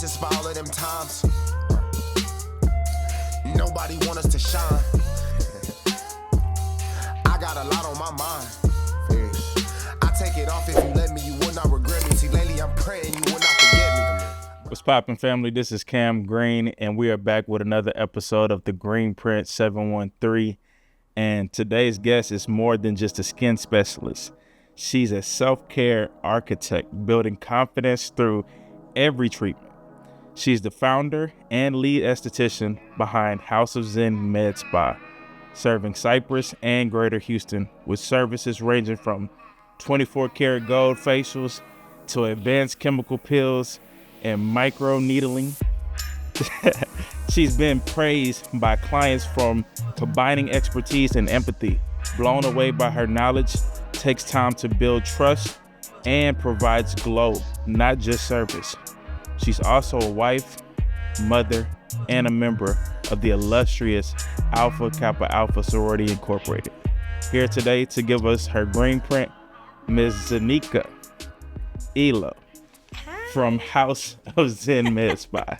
faces for all of them times. Nobody want us to shine. I got a lot on my mind. I take it off if you let me, you will not regret me. See, lately I'm praying you will not forget me. What's poppin', family? This is Cam Green, and we are back with another episode of the Green Print 713. And today's guest is more than just a skin specialist. She's a self-care architect, building confidence through every treatment. She's the founder and lead esthetician behind House of Zen Med Spa, serving Cypress and Greater Houston with services ranging from 24 karat gold facials to advanced chemical peels and micro needling. She's been praised by clients from combining expertise and empathy. Blown away by her knowledge, takes time to build trust, and provides glow, not just service. She's also a wife, mother, and a member of the illustrious Alpha Kappa Alpha Sorority Incorporated. Here today to give us her green print, Ms. Zenekia Elo from House of Zen Med Spa.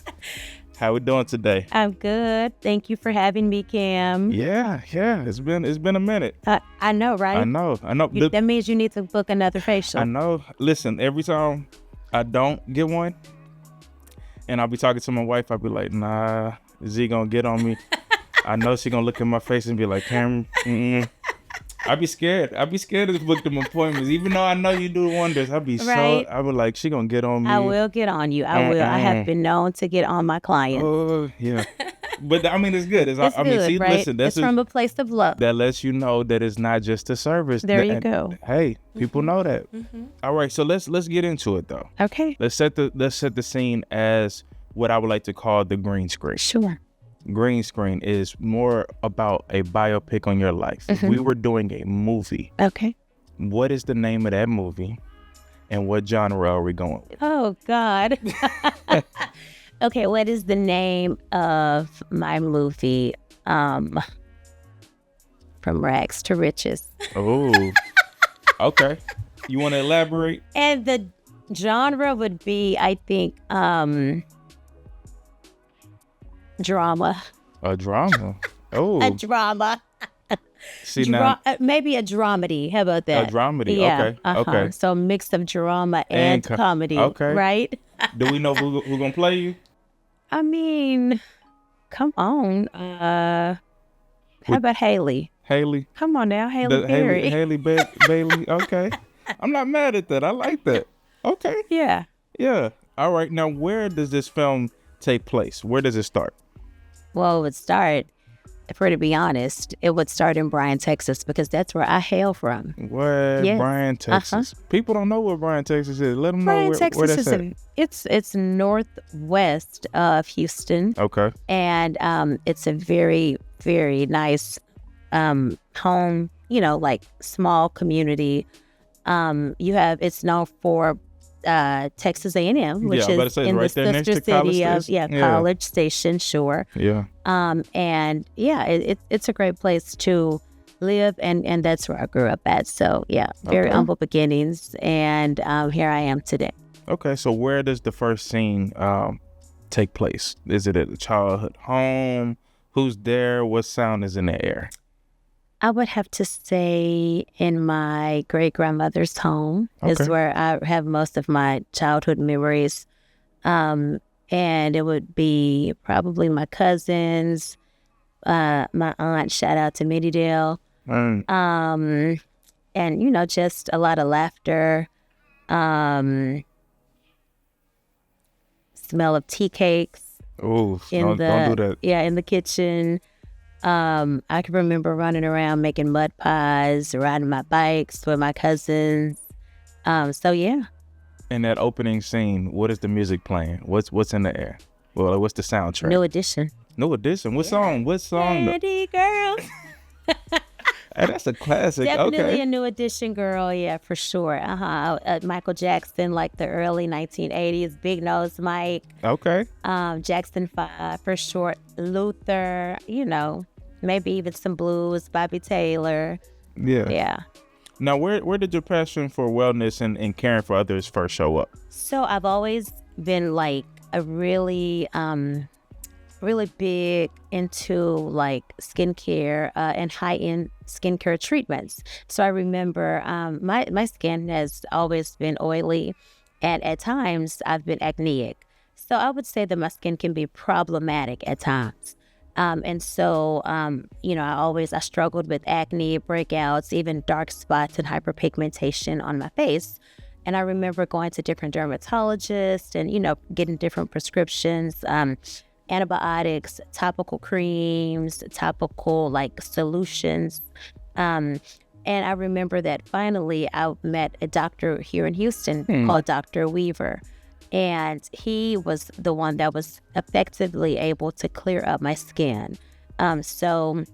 How we doing today? I'm good. Thank you for having me, Cam. Yeah. It's been a minute. I know, right? I know. That means you need to book another facial. I know. Listen, every time I don't get one, and I'll be talking to my wife, I'll be like, nah, Z gonna get on me. I know she gonna look at my face and be like, Cam, I'd be scared. To book them appointments, even though I know you do wonders. I be like, she gonna get on me. I will get on you. I will. I have been known to get on my clients. Oh yeah, but I mean, it's good. It's good, right? Listen, it's from a place of love. That lets you know that it's not just a service. There you go. Hey, people know that. Mm-hmm. All right, so let's get into it though. Okay. Let's set the scene as what I would like to call the green screen. Sure. Green screen is more about a biopic on your life. Mm-hmm. We were doing a movie. Okay. What is the name of that movie, and what genre are we going with? Oh God. Okay, what is the name of my movie? From Rags to Riches. Oh. Okay. You want to elaborate? And the genre would be, I think, drama. A drama. Oh. A drama. See now. Maybe a dramedy. How about that? A dramedy. Yeah. Okay. Okay. So a mix of drama and comedy. Okay. Right? Do we know who gonna play you? I mean, come on. How about Haley? Haley. Come on now, Haley Berry. Haley Bailey. Okay. I'm not mad at that. I like that. Okay. Yeah. Yeah. All right. Now, where does this film take place? Where does it start? Well, it would start, to be honest, it would start in Bryan, Texas, because that's where I hail from. What? Yes. Bryan, Texas. People don't know where Bryan, Texas is. Let them know where that's at. It's northwest of Houston. Okay. And it's a very, very nice home, like small community. It's known for Texas A&M, which is in the sister city of College Station, sure. Yeah. And yeah, it's a great place to live, and that's where I grew up at. So yeah, very humble beginnings, and here I am today. Okay, so where does the first scene take place? Is it at a childhood home? Who's there? What sound is in the air? I would have to say in my great-grandmother's home is where I have most of my childhood memories. And it would be probably my cousins, my aunt, shout out to Mittydale. And, just a lot of laughter, smell of tea cakes. Oh, don't do that. Yeah, in the kitchen. I can remember running around making mud pies, riding my bikes with my cousins. So yeah. In that opening scene, what is the music playing? What's in the air? Well, what's the soundtrack? New Edition. What song? Pretty girl. Hey, that's a classic. Definitely a New Edition girl, yeah, for sure. Michael Jackson, like the early 1980s, Big Nose Mike. Okay. Jackson 5 for short. Luther, maybe even some blues, Bobby Taylor. Yeah. Yeah. Now, where did your passion for wellness and caring for others first show up? So I've always been like a really really big into like skincare and high-end skincare treatments. So I remember my skin has always been oily, and at times I've been acneic. So I would say that my skin can be problematic at times. And so, I struggled with acne, breakouts, even dark spots and hyperpigmentation on my face. And I remember going to different dermatologists and, getting different prescriptions, antibiotics, topical creams, topical like solutions. And I remember that finally I met a doctor here in Houston called Dr. Weaver. And he was the one that was effectively able to clear up my skin. So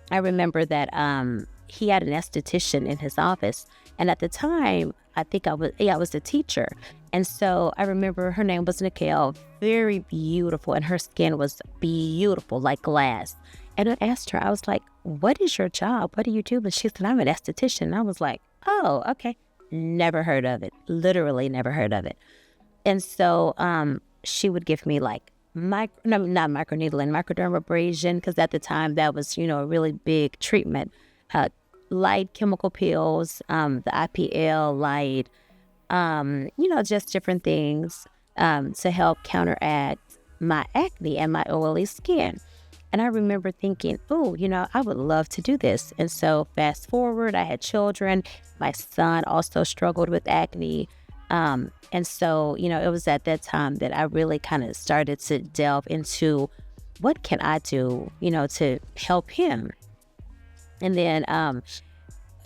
I remember that he had an esthetician in his office. And at the time, I think I was a teacher. And so I remember her name was Zenekia, very beautiful. And her skin was beautiful, like glass. And I asked her, I was like, what is your job? What do you do? And she said, I'm an esthetician. And I was like, oh, okay. Never heard of it. Literally never heard of it. And so she would give me like not microneedling, microdermabrasion, because at the time that was, a really big treatment. Light chemical pills, the IPL light, just different things to help counteract my acne and my oily skin. And I remember thinking, oh, I would love to do this. And so fast forward, I had children. My son also struggled with acne. And so, it was at that time that I really kind of started to delve into what can I do, to help him. And then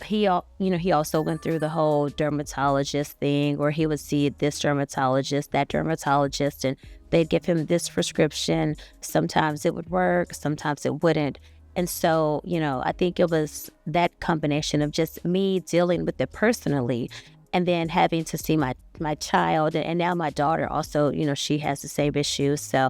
he also went through the whole dermatologist thing where he would see this dermatologist, that dermatologist, and they'd give him this prescription. Sometimes it would work, sometimes it wouldn't. And so, I think it was that combination of just me dealing with it personally and then having to see my child, and now my daughter also, she has the same issue. So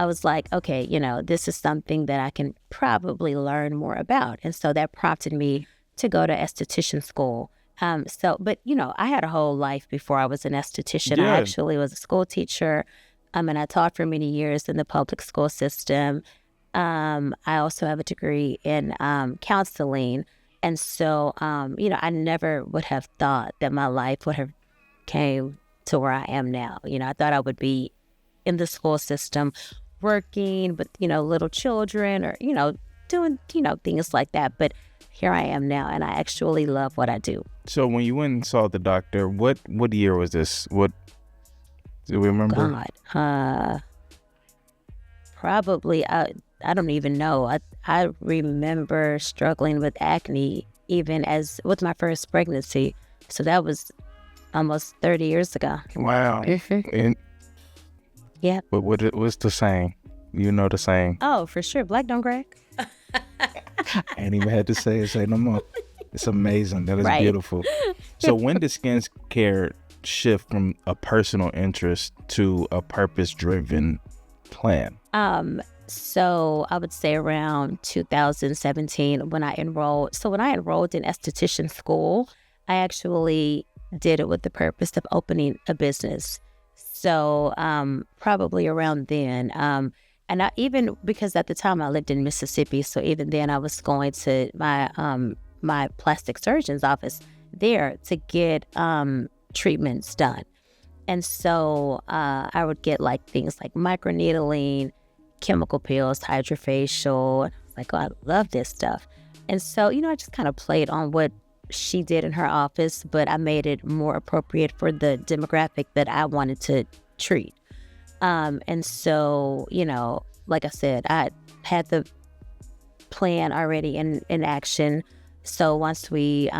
I was like, okay, this is something that I can probably learn more about. And so that prompted me to go to esthetician school. But I had a whole life before I was an esthetician. Yeah. I actually was a school teacher, and I taught for many years in the public school system. I also have a degree in counseling. And so, I never would have thought that my life would have came to where I am now. I thought I would be in the school system working with, little children or, doing, things like that. But here I am now, and I actually love what I do. So when you went and saw the doctor, what year was this? What do we remember? God, probably, I don't even know. I remember struggling with acne even as with my first pregnancy. So that was almost 30 years ago. Wow. And yeah. But what's the saying? The saying. Oh, for sure. Black don't crack. I ain't even had to say no more. It's amazing. That is right. Beautiful. So when did skin care shift from a personal interest to a purpose-driven plan? So I would say around 2017 when I enrolled. So when I enrolled in esthetician school, I actually did it with the purpose of opening a business. So probably around then. And I, even because at the time I lived in Mississippi, so even then I was going to my plastic surgeon's office there to get treatments done. And so I would get like things like microneedling, chemical peels, hydrofacial. I was like, oh, I love this stuff. And so, I just kind of played on what she did in her office, but I made it more appropriate for the demographic that I wanted to treat. And so, like I said, I had the plan already in action. So once we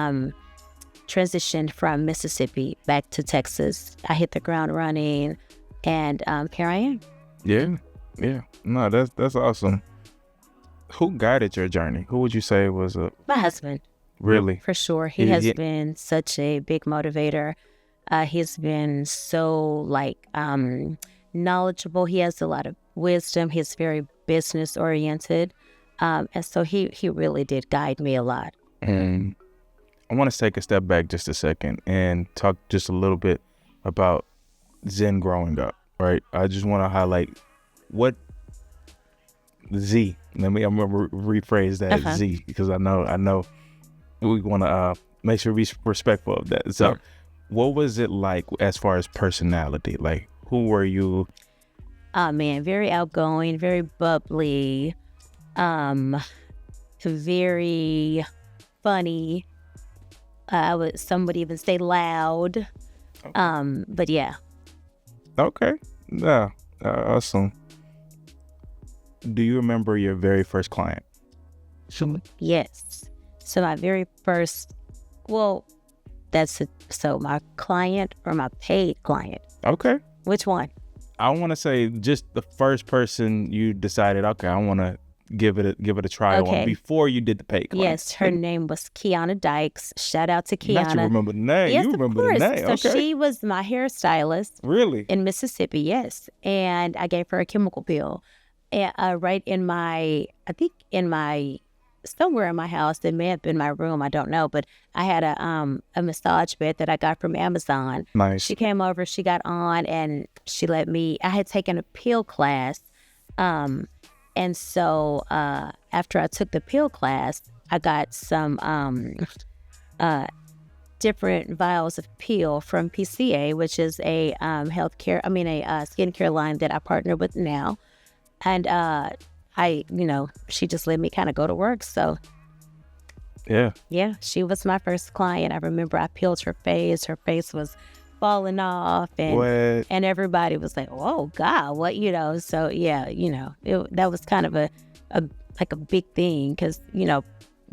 transitioned from Mississippi back to Texas, I hit the ground running, and here I am. Yeah. No, that's awesome. Who guided your journey? Who would you say was my husband? Really? For sure. He has been such a big motivator. He's been so knowledgeable. He has a lot of wisdom. He's very business oriented. And so he really did guide me a lot. And I want to take a step back just a second and talk just a little bit about Zen growing up. right? I just want to highlight what Z. I'm gonna rephrase that Z, because I know we want to make sure we're respectful of that. So, what was it like as far as personality? Like, who were you? Oh man, very outgoing, very bubbly, very funny. Some would even say loud. But yeah. Okay. Yeah. Awesome. Do you remember your very first client? Yes. So my very first, so my client or my paid client? Okay. Which one? I want to say just the first person you decided, okay, I want to give it a try on before you did the paid client. Yes, her name was Kiana Dykes. Shout out to Kiana. Not you remember the name. Yes, you remember the name. So okay. she was my hairstylist. Really? In Mississippi, yes. And I gave her a chemical peel. And, right in my, somewhere in my house, it may have been my room, I don't know, but I had a massage bed that I got from Amazon. Nice. She came over, she got on, and she let me, I had taken a peel class, and so after I took the peel class, I got some different vials of peel from PCA, which is a skincare line that I partner with now. And she just let me kind of go to work. So yeah, she was my first client. I remember I peeled her face. Her face was falling off, and everybody was like, "Oh God, what?" So yeah, that was kind of a big thing, because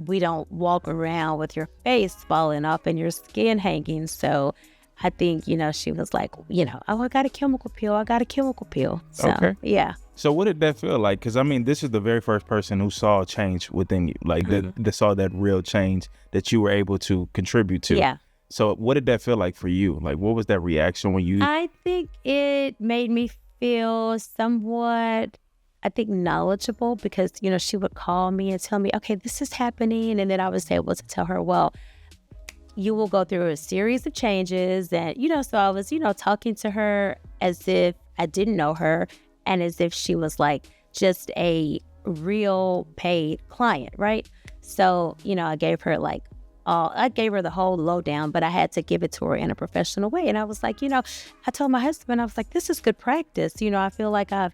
we don't walk around with your face falling off and your skin hanging. So I think she was like, oh, I got a chemical peel. So yeah. So what did that feel like? Because this is the very first person who saw a change within you, like that saw that real change that you were able to contribute to. Yeah. So what did that feel like for you? Like, what was that reaction when you? I think it made me feel somewhat, knowledgeable, because, she would call me and tell me, okay, this is happening. And then I was able to tell her, well, you will go through a series of changes. And, so I was, talking to her as if I didn't know her, and as if she was like just a real paid client, right? So, I gave her the whole lowdown, but I had to give it to her in a professional way. And I was like, I told my husband, I was like, this is good practice. I feel like I've,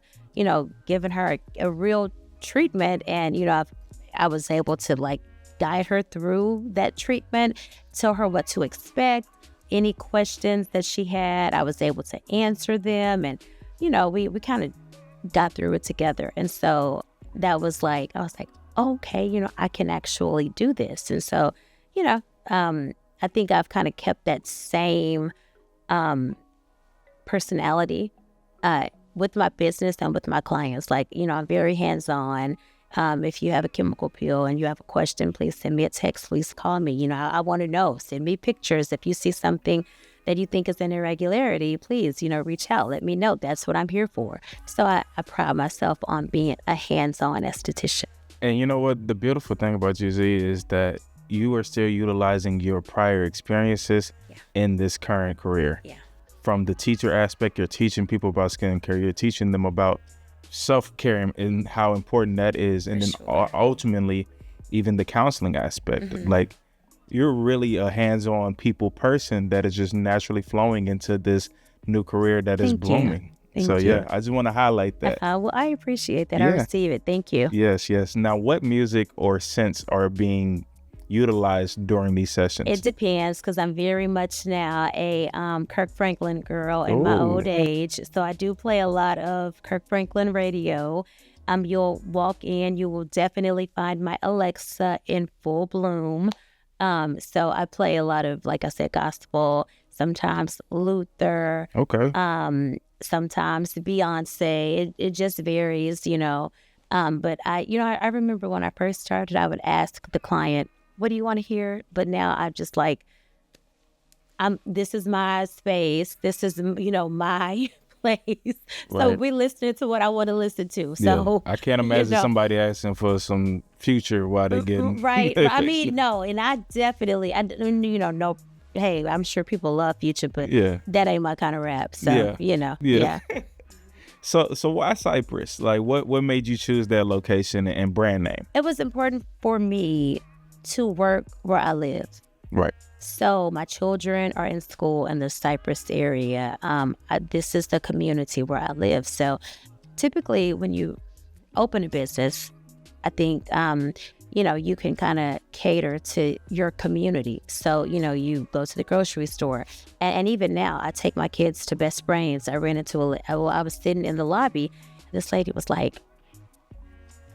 given her a real treatment, and, I was able to guide her through that treatment, tell her what to expect, any questions that she had, I was able to answer them. And, we kind of got through it together. And so that was I was like, okay, I can actually do this. And so, I think I've kind of kept that same personality with my business and with my clients. I'm very hands-on. If you have a chemical peel and you have a question, please send me a text, please call me. I want to know. Send me pictures. If you see something that you think is an irregularity, please, reach out. Let me know. That's what I'm here for. So I pride myself on being a hands-on esthetician. And you know what? The beautiful thing about you, Z, is that you are still utilizing your prior experiences in this current career. Yeah. From the teacher aspect, you're teaching people about skincare. You're teaching them about self-care and how important that is. And ultimately, even the counseling aspect. Mm-hmm. You're really a hands-on people person that is just naturally flowing into this new career that is blooming. Thank you. Yeah, I just want to highlight that. Well, I appreciate that. I receive it. Thank you. Yes. Now, what music or scents are being utilized during these sessions? It depends, because I'm very much now a Kirk Franklin girl in my old age. So I do play a lot of Kirk Franklin radio. You'll walk in, you will definitely find my Alexa in full bloom. So I play a lot of, like I said, gospel, sometimes Luther. Okay. Sometimes Beyonce. It just varies, But I remember when I first started, I would ask the client, what do you want to hear? But now I'm just this is my space. This is, my place. So we listening to what I want to listen to. So I can't imagine somebody asking for some Future while they're getting right. No, and I definitely, no. Hey, I'm sure people love Future, but that ain't my kind of rap. So, yeah. So why Cypress? Like, what made you choose that location and brand name? It was important for me to work where I live. Right. So my children are in school in the Cypress area. This is the community where I live. So typically when you open a business, I think, you can kind of cater to your community. So, you go to the grocery store. And even now, I take my kids to Best Brains. I ran into I was sitting in the lobby. This lady was like,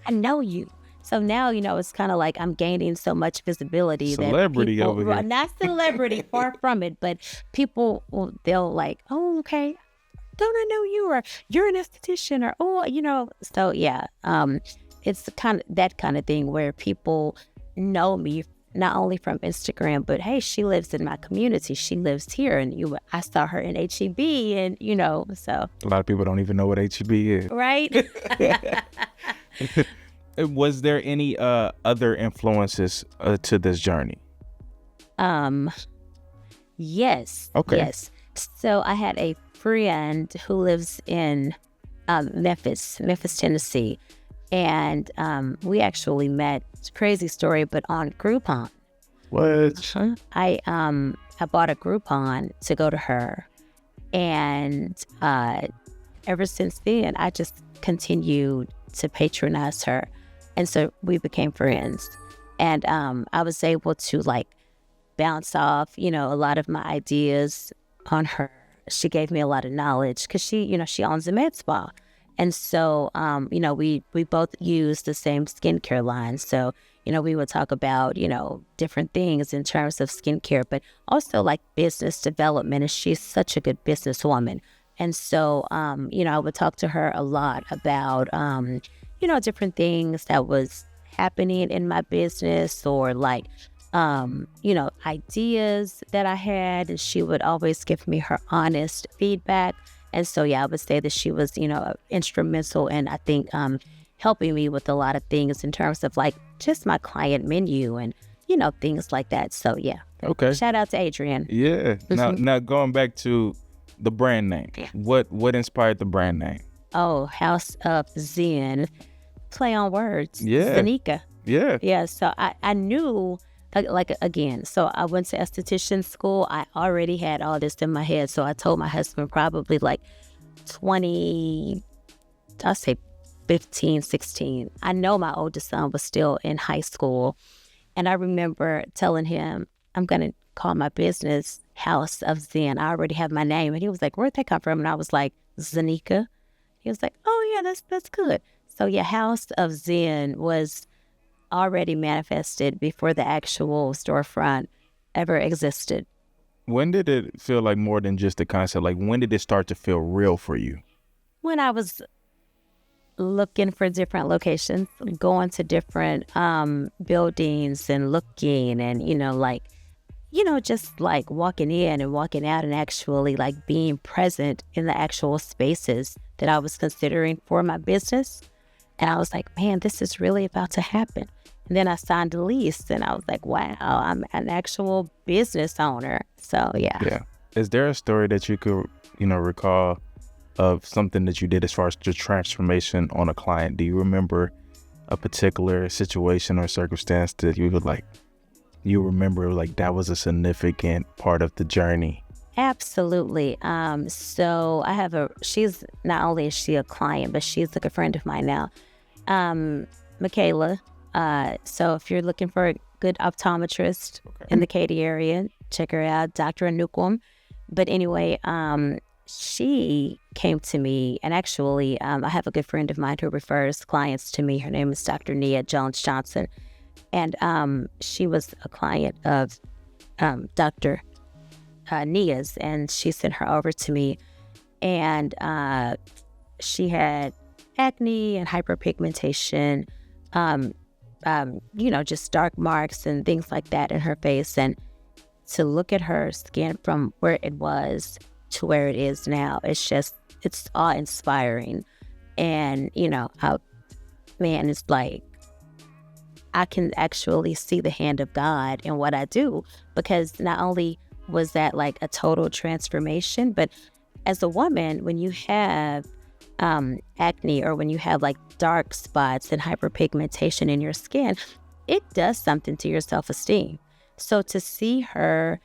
I know you. So now, it's kind of like I'm gaining so much visibility. Celebrity that people, over here. Not celebrity, far from it. But people, they'll like, oh, okay. Don't I know you? Or you're an esthetician, or, So, yeah. It's kind of that kind of thing where people know me not only from Instagram, but hey, she lives in my community. She lives here, and I saw her in HEB, and so A lot of people don't even know what HEB is. Right. Was there any other influences to this journey? Yes. Okay. Yes. So I had a friend who lives in Memphis, Tennessee. And we actually met, it's a crazy story, but on Groupon. What? I bought a Groupon to go to her. And ever since then, I just continued to patronize her. And so we became friends. And I was able to bounce off, a lot of my ideas on her. She gave me a lot of knowledge because she owns a med spa. And so, we both use the same skincare line. So, we would talk about, different things in terms of skincare, but also business development. And she's such a good businesswoman. And so, I would talk to her a lot about, different things that was happening in my business or ideas that I had. And she would always give me her honest feedback. And so, I would say that she was, instrumental in, I think, helping me with a lot of things in terms of just my client menu and, things like that. So, yeah. Okay. Shout out to Adrian. Yeah. Now going back to the brand name, Yeah. What inspired the brand name? Oh, House of Zen. Play on words. Yeah. Zenekia. Yeah. Yeah. So I knew. Again, so I went to esthetician school. I already had all this in my head. So I told my husband probably 20, I'll say 15, 16. I know my oldest son was still in high school. And I remember telling him, I'm going to call my business House of Zen. I already have my name. And he was like, where'd that come from? And I was like, Zenekia. He was like, oh, yeah, that's good. So, yeah, House of Zen was already manifested before the actual storefront ever existed. When did it feel like more than just a concept? When did it start to feel real for you? When I was looking for different locations, going to different buildings and looking and, just walking in and walking out and actually being present in the actual spaces that I was considering for my business. And I was like, man, this is really about to happen. And then I signed a lease and I was like, wow, I'm an actual business owner. So, yeah. Yeah. Is there a story that you could, recall of something that you did as far as the transformation on a client? Do you remember a particular situation or circumstance that you would you remember that was a significant part of the journey? Absolutely. So I have she's not only is she a client, but she's a friend of mine now. Michaela. So if you're looking for a good optometrist in the Katy area, check her out, Dr. Anukum. But anyway, she came to me, and actually, I have a good friend of mine who refers clients to me. Her name is Dr. Nia Jones-Johnson. And she was a client of Dr. Nia's, and she sent her over to me. And she had acne and hyperpigmentation, just dark marks and things like that in her face. And to look at her skin from where it was to where it is now, it's awe-inspiring. And, it's I can actually see the hand of God in what I do, because not only was that a total transformation, but as a woman, when you have acne, or when you have like dark spots and hyperpigmentation in your skin, it does something to your self-esteem. So to see her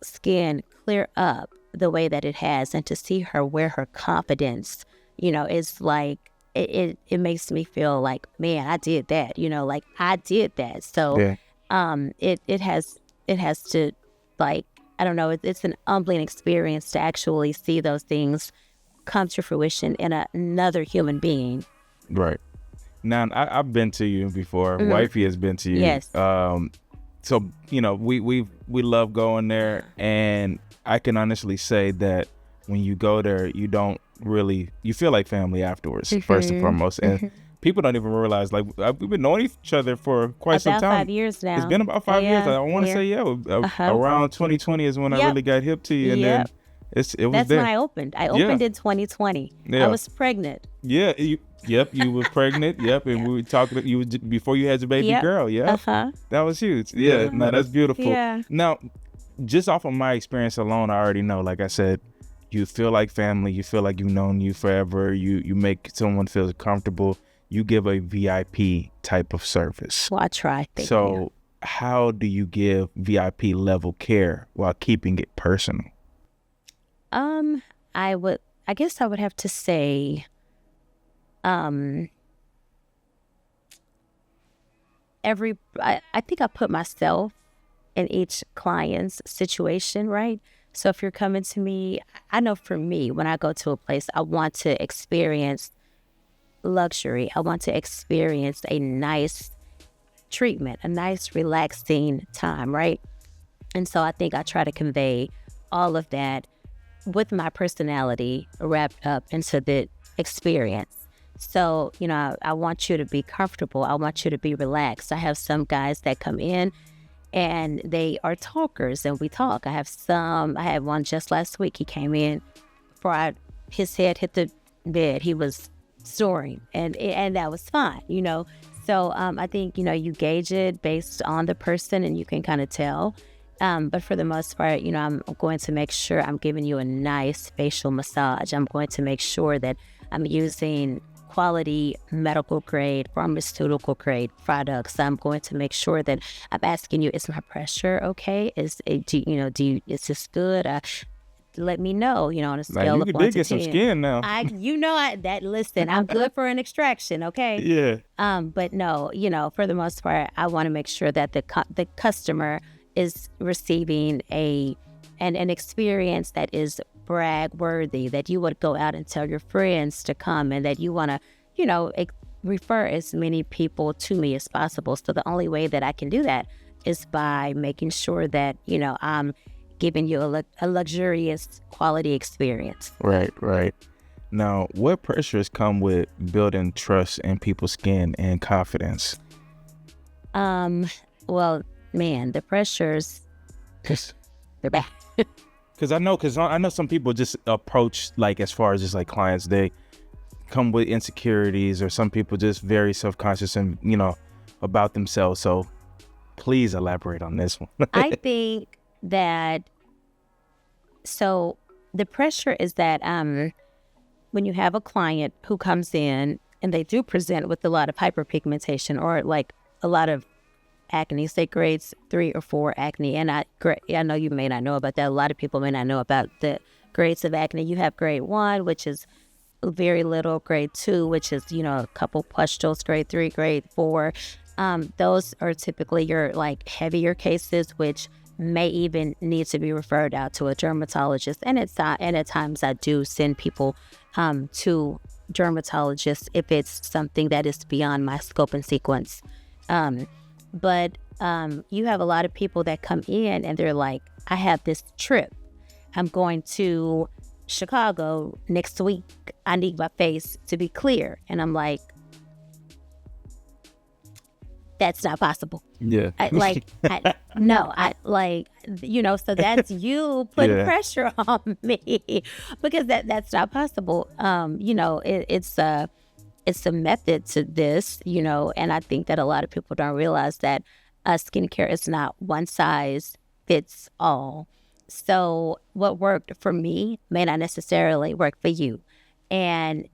skin clear up the way that it has, and to see her where her confidence, is like, it makes me feel like, man, I did that, like I did that. So Yeah. it has to, like, I don't know, it's an humbling experience to actually see those things come to fruition in another human being. Right. Now, I've been to you before. Mhm. Wifey has been to you. Yes. So, we love going there, and I can honestly say that when you go there, you feel like family afterwards, first and foremost. And people don't even realize, like, we've been knowing each other for quite some About time. 5 years now. It's been about 5 years. I want to say, around 2020 is when I really got hip to you, and then it was That's there. when I opened. I opened in 2020. Yeah. I was pregnant. Yeah. You were pregnant. Yep. And we were talking, before you had your baby girl. Yeah. That was huge. Yeah. No, that's beautiful. Yeah. Now, just off of my experience alone, I already know, like I said, you feel like family. You feel like you've known you forever. You make someone feel comfortable. You give a VIP type of service. Well, I try. Thank you. So how do you give VIP level care while keeping it personal? I guess I would have to say, I think I put myself in each client's situation, right? So if you're coming to me, I know for me, when I go to a place, I want to experience luxury. I want to experience a nice treatment, a nice relaxing time, right? And so I think I try to convey all of that with my personality wrapped up into the experience. So, I want you to be comfortable. I want you to be relaxed. I have some guys that come in and they are talkers, and we talk. I had one just last week. He came in before his head hit the bed. He was snoring, and that was fine, So I think, you gauge it based on the person, and you can kind of tell. But for the most part, I'm going to make sure I'm giving you a nice facial massage. I'm going to make sure that I'm using quality medical grade, pharmaceutical grade products. I'm going to make sure that I'm asking you, is my pressure okay? Is this good? Let me know, on a scale of 1 to 10. You did get some skin now. Listen, I'm good for an extraction, okay? Yeah. But no, for the most part, I want to make sure that the customer is receiving an experience that is brag worthy, that you would go out and tell your friends to come, and that you want to, refer as many people to me as possible. So the only way that I can do that is by making sure that, I'm giving you a luxurious quality experience. Right. Now, what pressures come with building trust in people's skin and confidence? Well, man, the pressures, they're bad. Because I know some people just approach, like, as far as just like clients, they come with insecurities, or some people just very self-conscious and, about themselves. So please elaborate on this one. I think that, so the pressure is that when you have a client who comes in and they do present with a lot of hyperpigmentation, or like a lot of acne, say grades 3 or 4 acne, and I know you may not know about that. A lot of people may not know about the grades of acne. You have grade 1, which is very little, grade 2, which is, a couple pustules, grade 3, grade 4. Those are typically your like heavier cases, which may even need to be referred out to a dermatologist. And at times I do send people to dermatologists if it's something that is beyond my scope and sequence. But you have a lot of people that come in and they're like, I have this trip. I'm going to Chicago next week. I need my face to be clear. And I'm like, that's not possible. Yeah. So that's you putting pressure on me, because that's not possible. It's a method to this, and I think that a lot of people don't realize that skincare is not one size fits all. So what worked for me may not necessarily work for you. And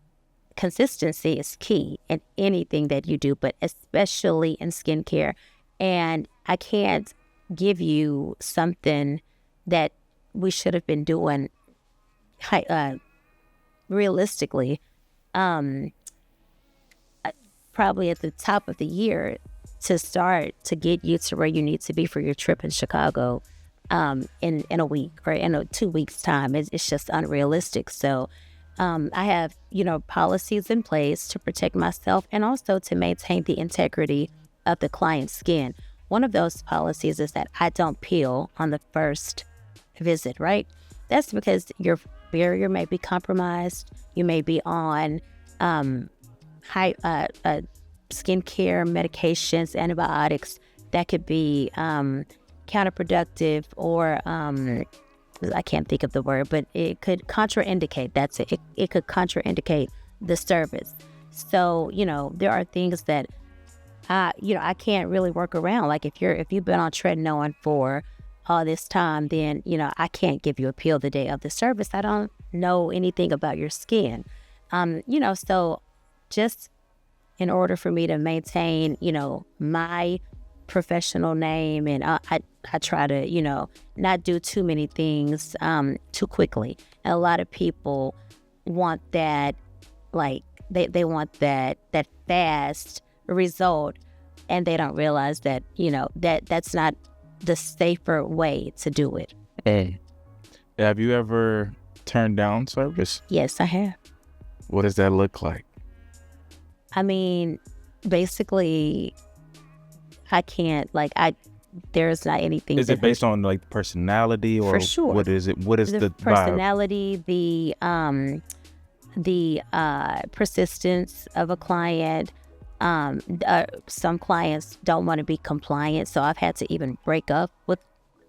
consistency is key in anything that you do, but especially in skincare. And I can't give you something that we should have been doing realistically, probably at the top of the year to start to get you to where you need to be for your trip in Chicago in a week or in 2 weeks time. It's just unrealistic. So I have, policies in place to protect myself and also to maintain the integrity of the client's skin. One of those policies is that I don't peel on the first visit, right? That's because your barrier may be compromised. You may be on high skincare medications, antibiotics that could be counterproductive or I can't think of the word, but it could contraindicate. That's it. It could contraindicate the service. So, there are things that I can't really work around. Like if you've been on tretinoin for all this time, then, I can't give you a peel the day of the service. I don't know anything about your skin. So just in order for me to maintain, my professional name, and I try to, not do too many things too quickly. And a lot of people want that, like they want that fast result, and they don't realize that, that's not the safer way to do it. Have you ever turned down service? Yes, I have. What does that look like? I mean, basically, I can't, there's not anything. Is it based on personality, or for sure? What is it? What is the personality, vibe? the persistence of a client. Some clients don't want to be compliant, so I've had to even break up with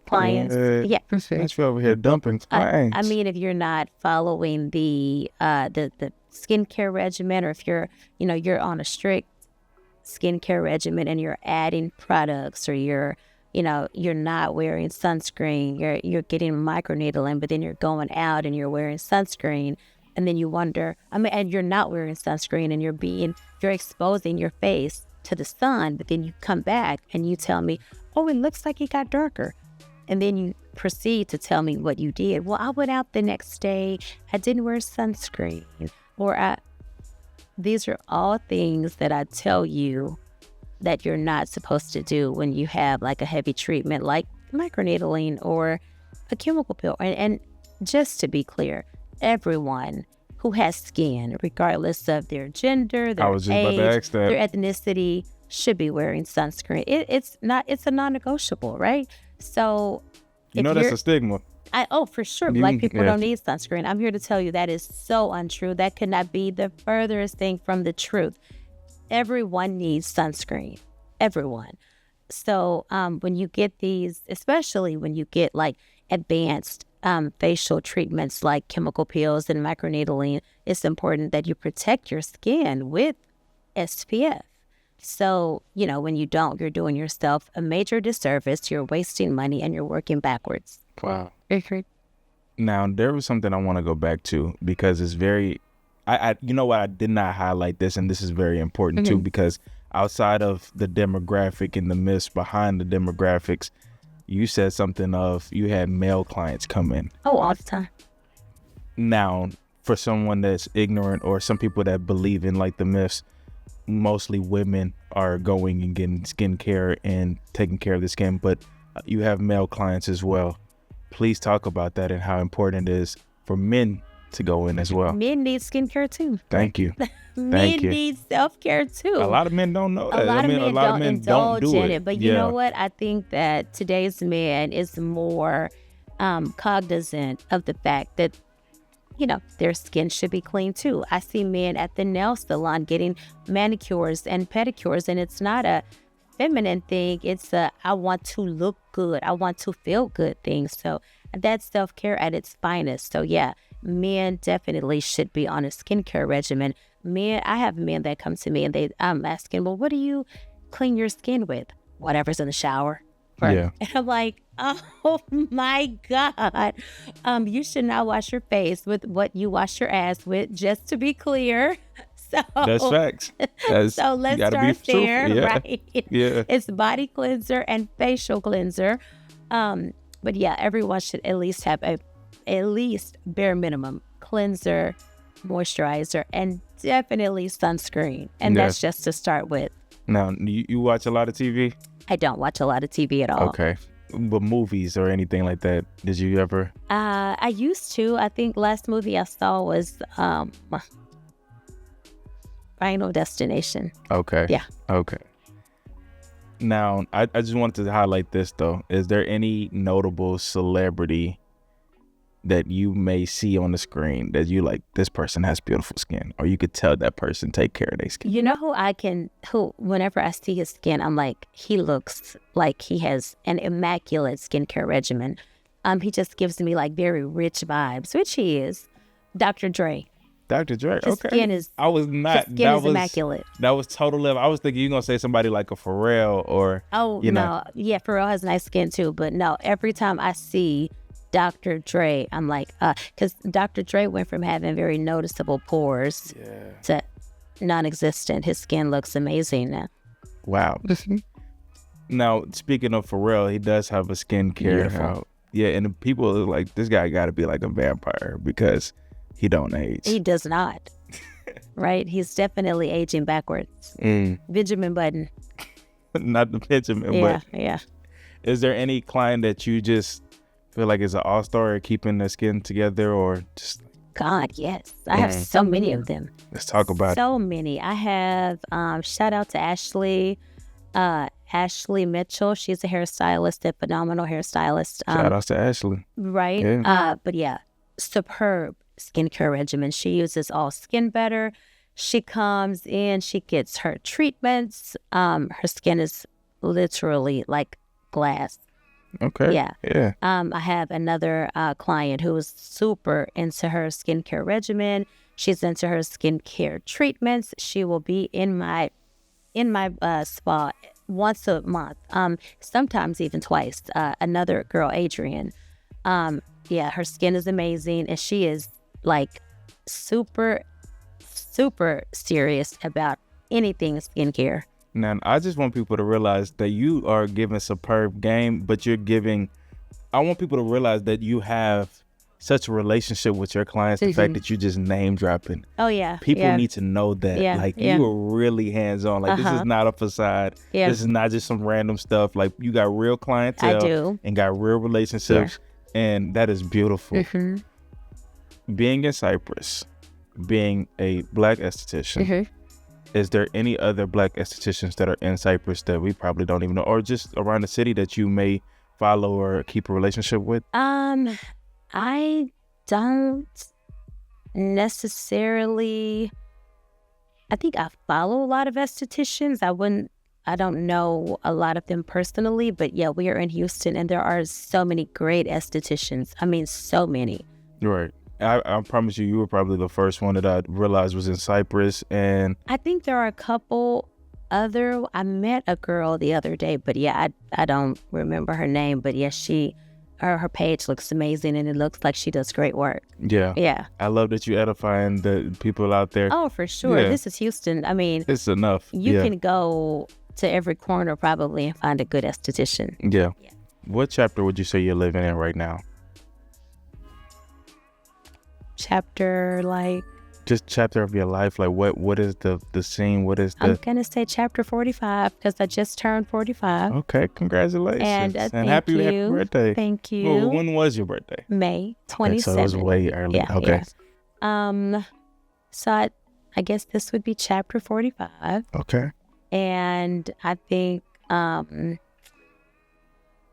clients. Yeah, Thanks for over here dumping clients. I mean, if you're not following the skincare regimen, or if you're on a strict skincare regimen and you're adding products, or you're not wearing sunscreen, you're getting microneedling, but then you're going out and you're wearing sunscreen, and then you wonder, and you're not wearing sunscreen, and you're exposing your face to the sun, but then you come back and you tell me, oh, it looks like it got darker. And then you proceed to tell me what you did. Well, I went out the next day, I didn't wear sunscreen, these are all things that I tell you that you're not supposed to do when you have a heavy treatment like microneedling or a chemical peel. And just to be clear, everyone who has skin, regardless of their gender, their age, their ethnicity, should be wearing sunscreen. It's a non-negotiable, right? So that's a stigma. For sure. Black people don't need sunscreen. I'm here to tell you that is so untrue. That could not be the furthest thing from the truth. Everyone needs sunscreen. Everyone. So when you get these, especially when you get advanced facial treatments like chemical peels and microneedling, it's important that you protect your skin with SPF. So, when you don't, you're doing yourself a major disservice, you're wasting money, and you're working backwards. Wow. Now, there was something I want to go back to, because it's very, I did not highlight this, and this is very important too, because outside of the demographic and the myths behind the demographics, you said something of you had male clients come in. Oh, all the time. Now, for someone that's ignorant, or some people that believe in the myths, mostly women are going and getting skincare and taking care of the skin, but you have male clients as well. Please talk about that and how important it is for men to go in as well. Men need skincare too. Thank you. Men need self-care too. A lot of men don't know that. A lot of men don't do it. But you know what? I think that today's man is more cognizant of the fact that their skin should be clean too. I see men at the nail salon getting manicures and pedicures, and it's not a feminine thing. It's I want to look good, I want to feel good thing. So that's self-care at its finest. So yeah, men definitely should be on a skincare regimen. I have men that come to me and I'm asking, well, what do you clean your skin with? Whatever's in the shower. Yeah. And I'm like, oh my God. You should not wash your face with what you wash your ass with, just to be clear. So That's facts. That's, so you let's gotta be start there, truthful. Yeah. right? Yeah. It's body cleanser and facial cleanser. But yeah, everyone should at least have at least bare minimum cleanser, moisturizer, and definitely sunscreen. And Yeah. that's just to start with. Now, you watch a lot of TV? I don't watch a lot of TV at all. Okay. But movies or anything like that, did you ever? I used to. I think last movie I saw was Final Destination. Okay. Yeah. Okay. Now, I just wanted to highlight this, though. Is there any notable celebrity that you may see on the screen that you like, this person has beautiful skin, or you could tell that person take care of their skin? You know who whenever I see his skin, I'm like, he looks like he has an immaculate skincare regimen. He just gives me like very rich vibes, which he is. Dr. Dre. Dr. Dre. His Okay. skin is I was not. his skin is immaculate. That was totally. I was thinking you're gonna say somebody like a Pharrell or. Oh, you no. know. Yeah, Pharrell has nice skin too. But no, every time I see Dr. Dre, I'm like, because Dr. Dre went from having very noticeable pores to non-existent. His skin looks amazing now. Wow. Now, speaking of Pharrell, he does have a skincare. Beautiful. Yeah, and the people are like, this guy got to be like a vampire because he don't age. He does not. Right? He's definitely aging backwards. Benjamin Button. Not the Benjamin, Yeah, but yeah. is there any client that you just feel like is an all-star at keeping their skin together, or just God, yes. I have so many of them. let's talk about it? So many. I have, shout out to Ashley Mitchell. She's a hairstylist, a phenomenal hairstylist. Shout outs to Ashley. Right? Yeah. But yeah, superb skincare regimen. She uses All Skin Better. She comes in, she gets her treatments. Her skin is literally like glass. Okay. Yeah. Yeah. I have another client who is super into her skincare regimen. She's into her skincare treatments. She will be in my spa once a month, sometimes even twice. Another girl, Adrienne. Yeah, her skin is amazing, and she is like super serious about anything skincare. Now, I just want people to realize that you are giving superb game, but I want people to realize that you have such a relationship with your clients. The fact that you just name dropping. Oh, yeah. People need to know that. Yeah, Like, yeah. you are really hands-on. Like, this is not a facade. Yeah. This is not just some random stuff. Like, you got real clientele. I do. And got real relationships. And that is beautiful. Mm-hmm. Being in Cyprus, being a Black esthetician, Mm-hmm. is there any other Black estheticians that are in Cyprus that we probably don't even know, or just around the city that you may follow or keep a relationship with? I don't necessarily. I think I follow a lot of estheticians. I don't know a lot of them personally, but yeah, we are in Houston, and there are so many great estheticians. I mean, so many. Right. I promise you were probably the first one that I realized was in Cyprus. And I think there are a couple other. I met a girl the other day, but yeah, I don't remember her name. But yeah, her page looks amazing, and it looks like she does great work. yeah, Yeah. I love that you edifying the people out there. Oh, for sure. Yeah. This is Houston. I mean, It's enough. you can go to every corner probably and find a good esthetician. Yeah. What chapter would you say you're living in right now? Chapter, like, Just chapter of your life. Like, what is the scene? What is I'm the... going to say chapter 45 because I just turned 45. Okay, congratulations. And thank happy you. birthday. Thank you. Well, when was your birthday? May Okay, 27th. so it was way early. Yeah, Okay. yeah. So I guess this would be chapter 45. Okay. And I think I'm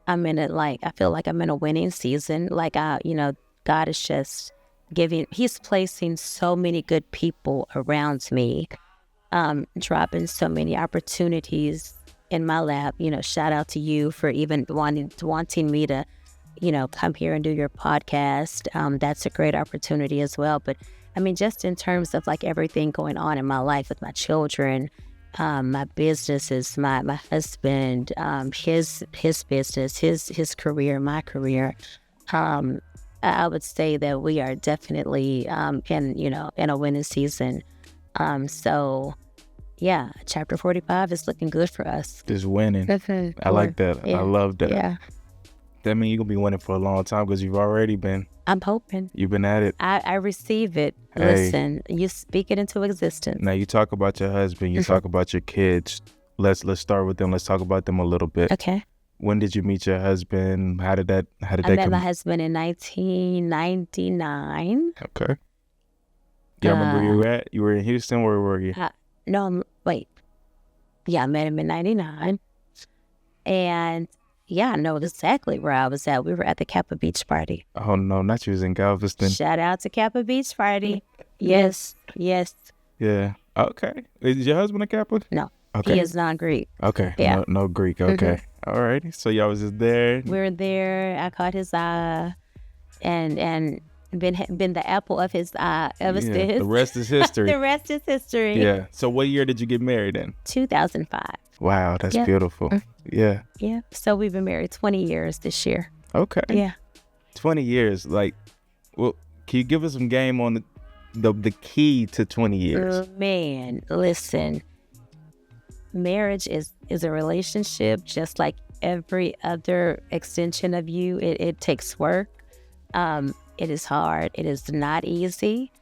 in it, like, I feel like I'm in a winning season. Like, God is just he's placing so many good people around me, dropping so many opportunities in my lap. Shout out to you for even wanting me to, come here and do your podcast. That's a great opportunity as well. But I mean, just in terms of like everything going on in my life with my children, My business is my husband, his business, his career, my career. I would say that we are definitely in a winning season. So yeah, chapter 45 is looking good for us. Just winning. I like that. Yeah. I love that. Yeah, That means you're going to be winning for a long time because you've already been. I'm hoping. You've been at it. I receive it. Hey. Listen, you speak it into existence. Now, you talk about your husband. You talk about your kids. Let's start with them. Let's talk about them a little bit. Okay. When did you meet your husband? How did that I met my husband in 1999. Okay. You remember where you were at? You were in Houston? Where were you? Wait. Yeah, I met him in 99. And yeah, I know exactly where I was at. We were at the Kappa Beach party. Oh, no, not you was in Galveston. Shout out to Kappa Beach party. Yes. Yeah. Okay. Is your husband a Kappa? No. Okay. He is non-Greek. Okay. Yeah. No Greek. Okay. All right. So y'all was just there. We were there. I caught his eye and been the apple of his eye ever since. The rest is history. The rest is history. Yeah. So what year did you get married in? 2005. Wow, that's beautiful. Yeah. Yeah. So we've been married 20 years this year. Okay. Yeah. 20 years. Like, well, can you give us some game on the key to 20 years? Man, listen. Marriage is a relationship just like every other extension of you. It takes work. It is hard. It is not easy.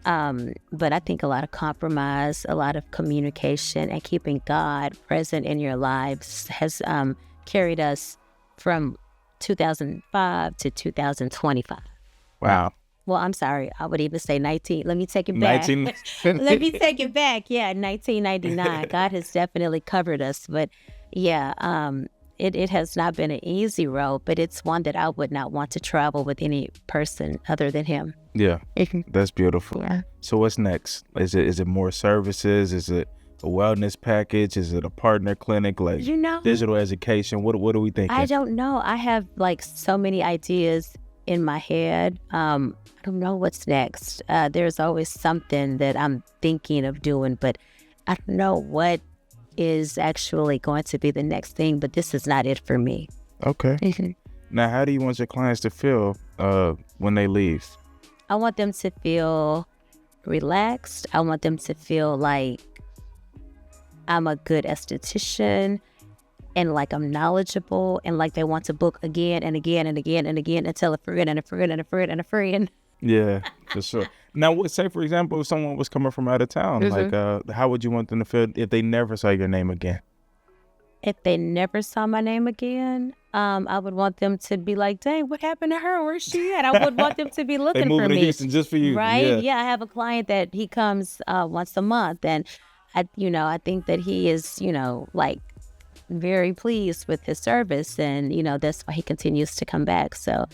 But I think a lot of compromise, a lot of communication, and keeping God present in your lives has carried us from 2005 to 2025. Wow. Well, I'm sorry. I would even say 19. Let me take it back. 19. Let me take it back. Yeah, 1999. God has definitely covered us. But yeah, it has not been an easy road, but it's one that I would not want to travel with any person other than him. Yeah, that's beautiful. Yeah. So what's next? Is it more services? Is it a wellness package? Is it a partner clinic? Like digital education? What are we thinking? I don't know. I have like so many ideas in my head. I don't know what's next. There's always something that I'm thinking of doing, but I don't know what is actually going to be the next thing, but this is not it for me. Okay. Now, how do you want your clients to feel when they leave? I want them to feel relaxed. I want them to feel like I'm a good esthetician and like I'm knowledgeable and like they want to book again and again and again and again until a friend and a friend and a friend and a friend. Yeah, for sure. Now, say, for example, if someone was coming from out of town, like how would you want them to feel if they never saw your name again? If they never saw my name again, I would want them to be like, dang, what happened to her? Where's she at? I would want them to be looking for me. They moving to Houston just for you. Right? Yeah, I have a client that he comes once a month. And, I think that he is, like very pleased with his service. And, that's why he continues to come back. So,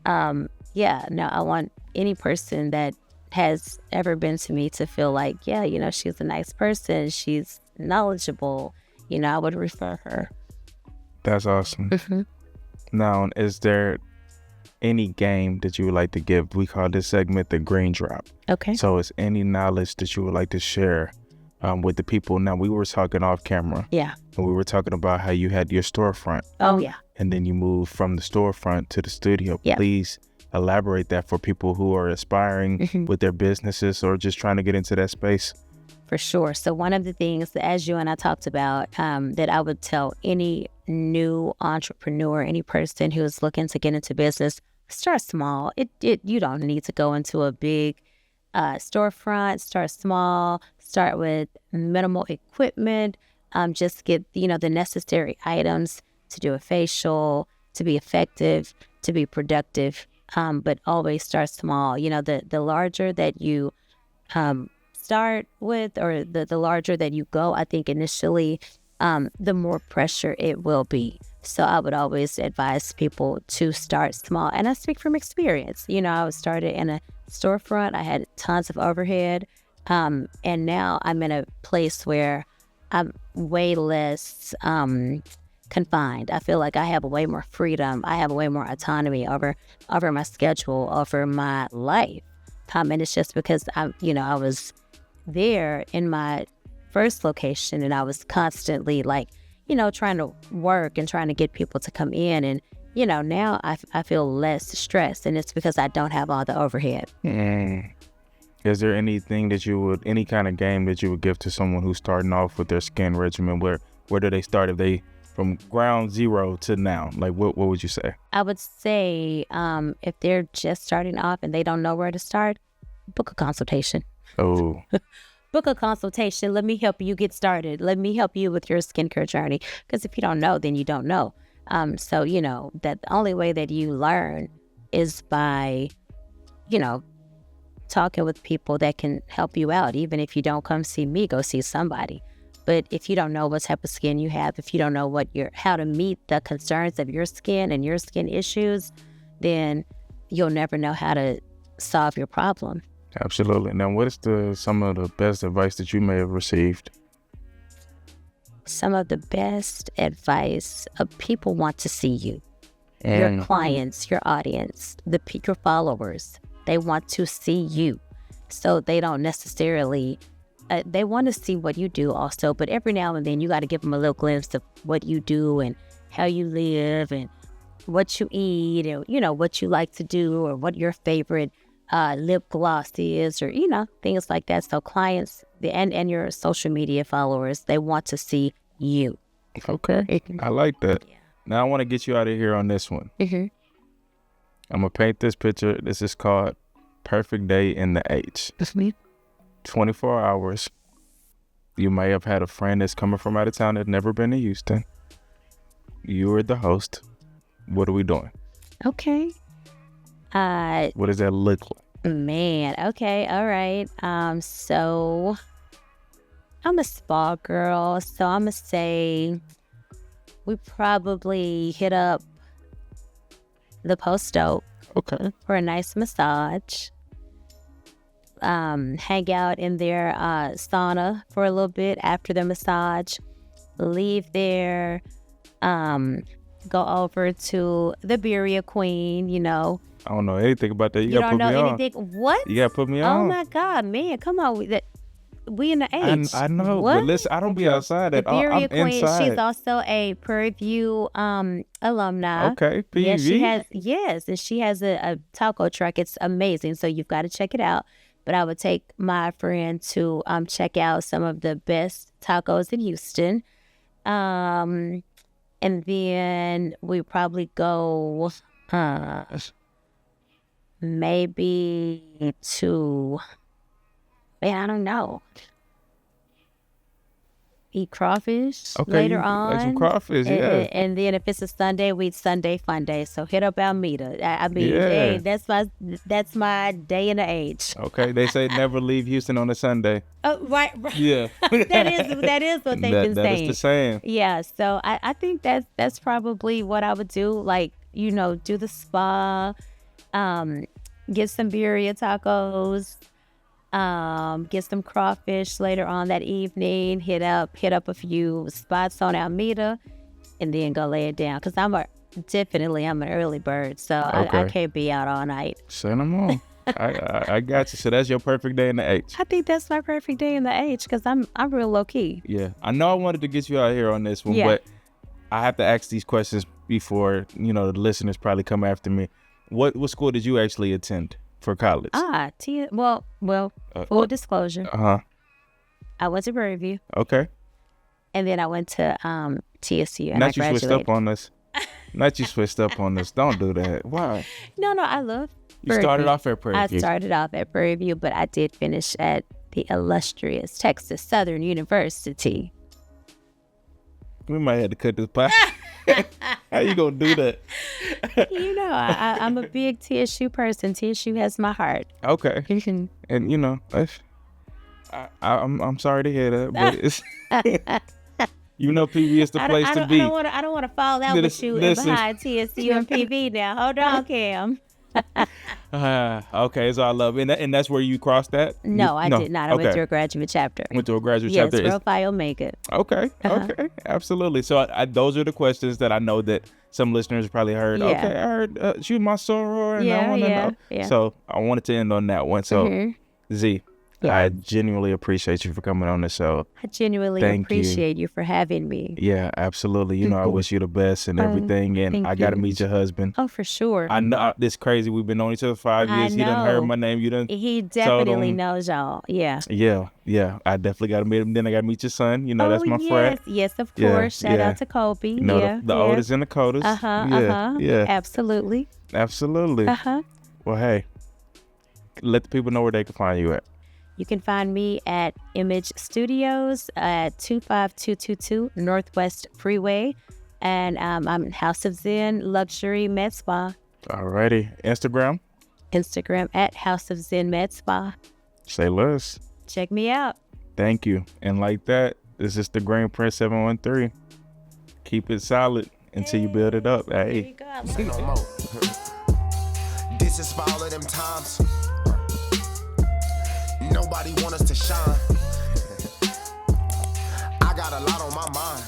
I want any person that has ever been to me to feel like, she's a nice person. She's knowledgeable. I would refer her. That's awesome. Now, is there any game that you would like to give? We call this segment the green drop. Okay. So is any knowledge that you would like to share with the people? Now, we were talking off camera. Yeah. And we were talking about how you had your storefront. Oh, yeah. And then you moved from the storefront to the studio. Yeah. Please elaborate that for people who are aspiring with their businesses or just trying to get into that space. For sure. So one of the things that, as you and I talked about, that I would tell any new entrepreneur, any person who is looking to get into business, start small. You don't need to go into a big storefront. Start small. Start with minimal equipment. Just get the necessary items to do a facial, to be effective, to be productive. But always start small. The larger that you start with, or the larger that you go, I think initially, the more pressure it will be. So I would always advise people to start small. And I speak from experience. I was started in a storefront. I had tons of overhead. And now I'm in a place where I'm way less confined. I feel like I have way more freedom. I have way more autonomy over my schedule, over my life. And it's just because I was there in my first location, and I was constantly like, trying to work and trying to get people to come in. And, now I feel less stressed, and it's because I don't have all the overhead. Is there anything that any kind of game that you would give to someone who's starting off with their skin regimen? Where do they start? If they from ground zero to now, like what would you say? I would say if they're just starting off and they don't know where to start, book a consultation. Oh. Book a consultation. Let me help you get started. Let me help you with your skincare journey. Because if you don't know, then you don't know. So, that the only way that you learn is by, talking with people that can help you out. Even if you don't come see me, go see somebody. But if you don't know what type of skin you have, if you don't know how to meet the concerns of your skin and your skin issues, then you'll never know how to solve your problem. Absolutely. Now, what is some of the best advice that you may have received? Some of the best advice, people want to see you. Your clients, your audience, your followers, they want to see you. So they don't necessarily, they want to see what you do also, but every now and then you got to give them a little glimpse of what you do and how you live and what you eat and, what you like to do or what your favorite lip gloss is or, things like that. So clients and your social media followers, they want to see you. Okay. I like that. Yeah. Now I want to get you out of here on this one. Mm-hmm. I'm going to paint this picture. This is called Perfect Day in the H. That's me. 24 hours. You may have had a friend that's coming from out of town that's never been to Houston. You are the host. What are we doing? Okay. What does that look like? Man, okay, all right. So I'm a spa girl, so I'm gonna say we probably hit up the Post-Oak. Okay. For a nice massage. Hang out in their sauna for a little bit after the massage. Leave there. Go over to the Birria Queen, I don't know anything about that. You don't know anything? What? You gotta put me on. Oh my God, man, come on. We in the age. I know, what? But listen, I don't be outside at all. I'm Queen, inside. she's also a Prairie View alumni. Okay, PV. Yes, and she has a taco truck. It's amazing, so you've got to check it out. But I would take my friend to check out some of the best tacos in Houston. And then we probably go maybe to, I don't know. Eat crawfish later on. Like some crawfish, yeah. And then if it's a Sunday, we eat Sunday fun day. So hit up Almeda. Hey, that's my day in the age. Okay, they say never leave Houston on a Sunday. Oh, right. Yeah. that is what they've been saying. That is the saying. Yeah, so I think that's probably what I would do. Like, do the spa, get some birria tacos, get some crawfish later on that evening, hit up a few spots on Almeda, and then go lay it down. Because I'm an early bird, so okay. I can't be out all night. Send them on. I got you. So that's your perfect day in the H. I think that's my perfect day in the H because I'm real low key. Yeah, I know I wanted to get you out here on this one, but I have to ask these questions before the listeners probably come after me. What school did you actually attend for college? Full disclosure. I went to Prairie View. Okay. And then I went to TSU and Not I graduated. You switched up on us. Don't do that. Why? No, I love You started off at Prairie View. I started off at Prairie View, but I did finish at the illustrious Texas Southern University. We might have to cut this pie. How you gonna do that? I'm a big TSU person. TSU has my heart. Okay. And I'm sorry to hear that, but it's PV is the place to be. I don't want to fall out with you behind TSU and PV now. Hold on, Cam. Okay, so I love it. And that's where you crossed that? No, I did not. I went to a graduate chapter. Chapter. Yes, Rho Phi Omega. Okay, okay, absolutely. So those are the questions that I know that some listeners probably heard. Yeah. Okay, I heard she was my soror, and I want to know. Yeah. So I wanted to end on that one. So Z, I genuinely appreciate you for coming on the show. I genuinely appreciate you for having me. Yeah, absolutely. You know, I wish you the best and everything. And I got to meet your husband. Oh, for sure. I know it's crazy. We've been knowing each other 5 years. He done heard my name. You done. He definitely knows y'all. Yeah. Yeah. I definitely got to meet him. Then I got to meet your son. You know, that's my frat. Yes, of course. Shout out to Kobe. You know, the oldest and the coldest. Yeah. Absolutely. Well, hey, let the people know where they can find you at. You can find me at Image Studios at 25222 Northwest Freeway. And I'm House of Zen Luxury Med Spa. Alrighty. Instagram at House of Zen Med Spa. Say less. Check me out. Thank you. And like that, this is the Green Prince 713. Keep it solid until you build it up. Hey. Say no more. This is for all of them times. Nobody want us to shine. I got a lot on my mind.